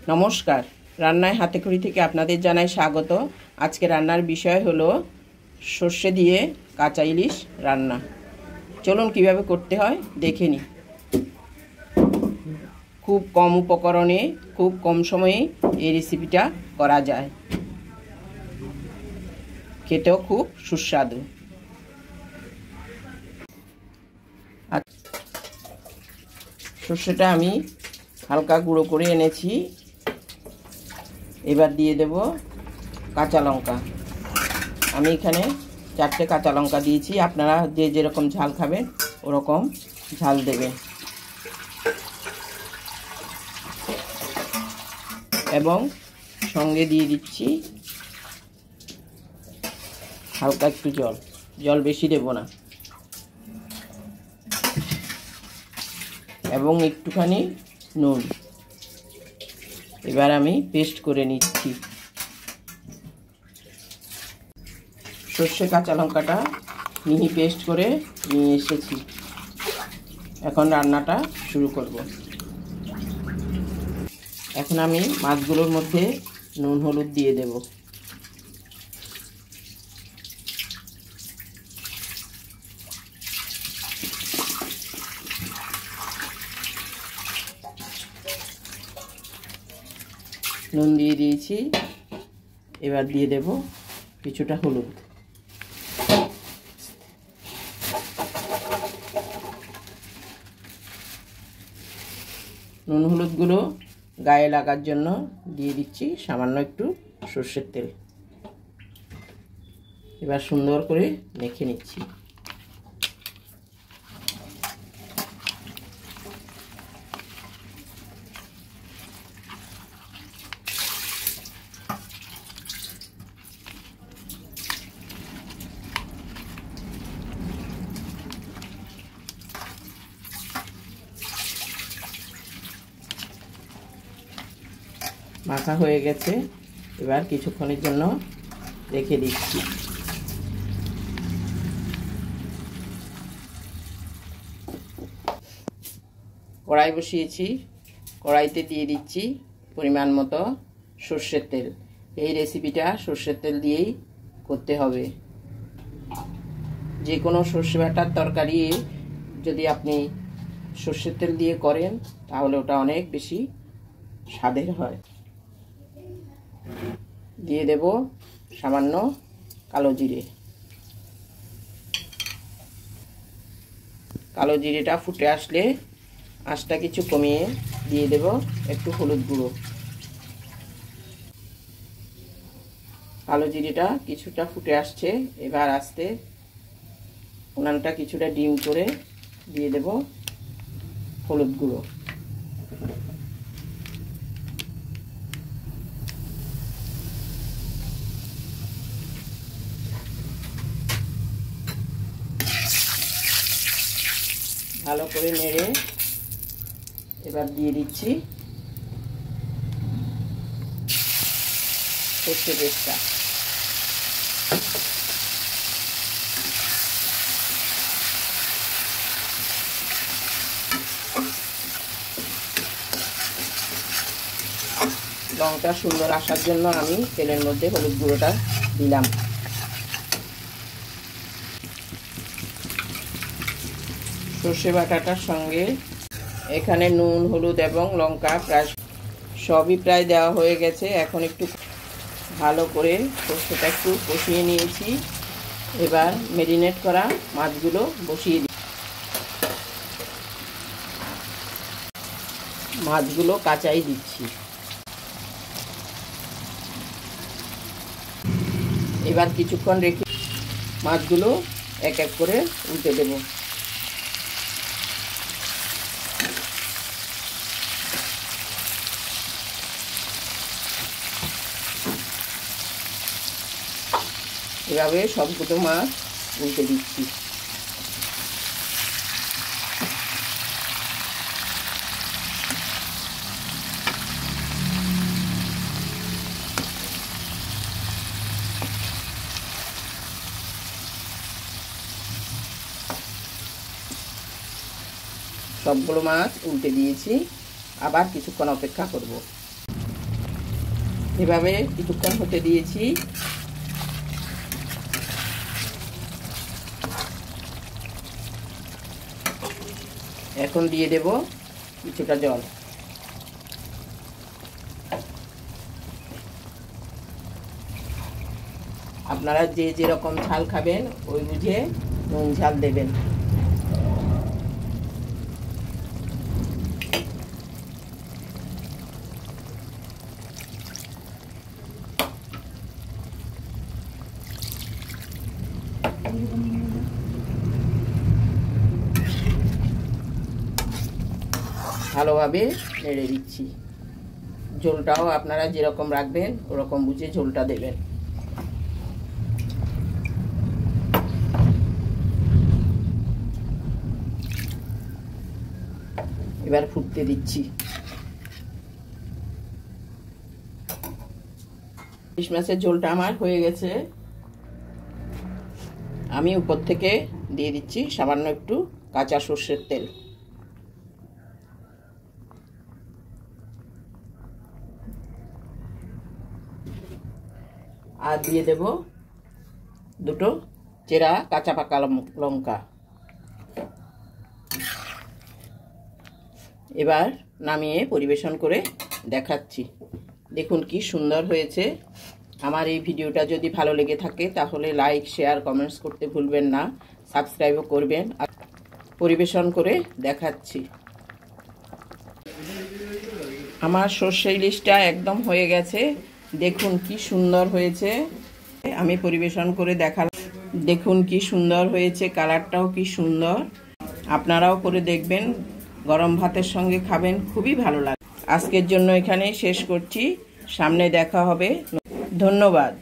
নমস্কার, রান্নায় হাতেখড়ি থেকে আপনাদের জানাই স্বাগত। আজকে রান্নার বিষয় হলো সর্ষে দিয়ে কাঁচা ইলিশ রান্না। চলুন কিভাবে করতে হয় দেখে নিই। খুব কম উপকরণে খুব কম সময়ে এই রেসিপিটা করা যায়, খেতেও খুব সুস্বাদু। সর্ষেটা আমি হালকা গুঁড়ো করে এনেছি। এবার দিয়ে দেব কাঁচা লঙ্কা। আমি এখানে 4টে কাঁচা লঙ্কা দিয়েছি, আপনারা যে যেরকম ঝাল খাবেন ওরকম ঝাল দেবেন। এবং সঙ্গে দিয়ে দিচ্ছি হালকা একটু জল বেশি দেব না, এবং একটুখানি নুন। এবার আমি পেস্ট করে নিচ্ছি। সর্ষে কাঁচা লঙ্কাটা মিহি পেস্ট করে নিয়ে এসেছি। এখন রান্নাটা শুরু করব। এখন আমি মাছগুলোর মধ্যে নুন হলুদ দিয়ে দেব। নুন দিয়ে দিয়েছি। এবার দিয়ে দেব কিছুটা হলুদ। নুন হলুদগুলো গায়ে লাগার জন্য দিয়ে দিচ্ছি সামান্য একটু সর্ষের তেল। এবার সুন্দর করে মেখে নিচ্ছি। মাখা হয়ে গেছে। এবার কিছুক্ষণের জন্য রেখে দিচ্ছি। কড়াই বসিয়েছি। কড়াইতে দিয়ে দিচ্ছি পরিমাণ মতো সর্ষের তেল। এই রেসিপিটা সর্ষের তেল দিয়েই করতে হবে। যে কোনো সর্ষে বাটার তরকারি যদি আপনি সর্ষের তেল দিয়ে করেন তাহলে ওটা অনেক বেশি স্বাদের হয়। দিয়ে দেব সামান্য কালো জিরে। কালো জিরেটা ফুটে আসলে আঁচটা কিছু কমিয়ে দিয়ে দেব একটু হলুদ গুঁড়ো। কালো জিরেটা কিছুটা ফুটে আসছে। এবার আস্তে উনানটা কিছুটা ডিম করে দিয়ে দেব হলুদ গুঁড়ো। ভালো করে নেড়ে এবার দিয়ে দিচ্ছি সর্ষে পেস্টটা। রংটা সুন্দর আসার জন্য আমি তেলের মধ্যে হলুদ গুঁড়োটা দিলাম। সর্ষে বাটাটার সঙ্গে এখানে নুন হলুদ এবং লঙ্কা সবই প্রায় দেওয়া হয়ে গেছে। এখন একটু ভালো করে সর্ষেটা একটু কষিয়ে নিয়েছি। এবার ম্যারিনেট করা মাছগুলো বসিয়ে দিই। মাছগুলো কাঁচাই দিচ্ছি। এবার কিছুক্ষণ রেখে মাছগুলো এক এক করে উল্টে দেব। এভাবে সবগুলো মাছ উল্টে দিচ্ছি। সবগুলো মাছ উল্টে দিয়েছি। আবার কিছুক্ষণ অপেক্ষা করব। এভাবে কিছুক্ষণ হতে দিয়েছি। এখন দিয়ে দেব কিছুটা জল। আপনারা যে যেরকম ঝাল খাবেন ওই বুঝে নুন ঝাল দেবেন। ভালোভাবে নেড়ে দিচ্ছি। ঝোলটাও আপনারা যেরকম রাখবেন ওরকম বুঝে ঝোলটা দেবেন। এবার ফুটতে দিচ্ছি। ইলিশ মাছের ঝোলটা আমার হয়ে গেছে। আমি উপর থেকে দিয়ে দিচ্ছি সামান্য একটু কাঁচা সর্ষের তেল। আর দিয়ে দেব দুটো চেরা কাঁচা পাকা লঙ্কা। এবার নামিয়ে পরিবেশন করে দেখাচ্ছি। দেখুন কি সুন্দর হয়েছে। আমার এই ভিডিওটা যদি ভালো লেগে থাকে তাহলে লাইক, শেয়ার, কমেন্টস করতে ভুলবেন না। সাবস্ক্রাইবও করবেন। পরিবেশন করে দেখাচ্ছি। আমার সর্ষে ইলিশটা একদম হয়ে গেছে। দেখুন কি সুন্দর হয়েছে। আমি পরিবেশন করে দেখালাম। দেখুন কি সুন্দর হয়েছে, কালারটাও কি সুন্দর। আপনারাও করে দেখবেন, গরম ভাতের সঙ্গে খাবেন, খুবই ভালো লাগে। আজকের জন্য এখানেই শেষ করছি। সামনে দেখা হবে। ধন্যবাদ।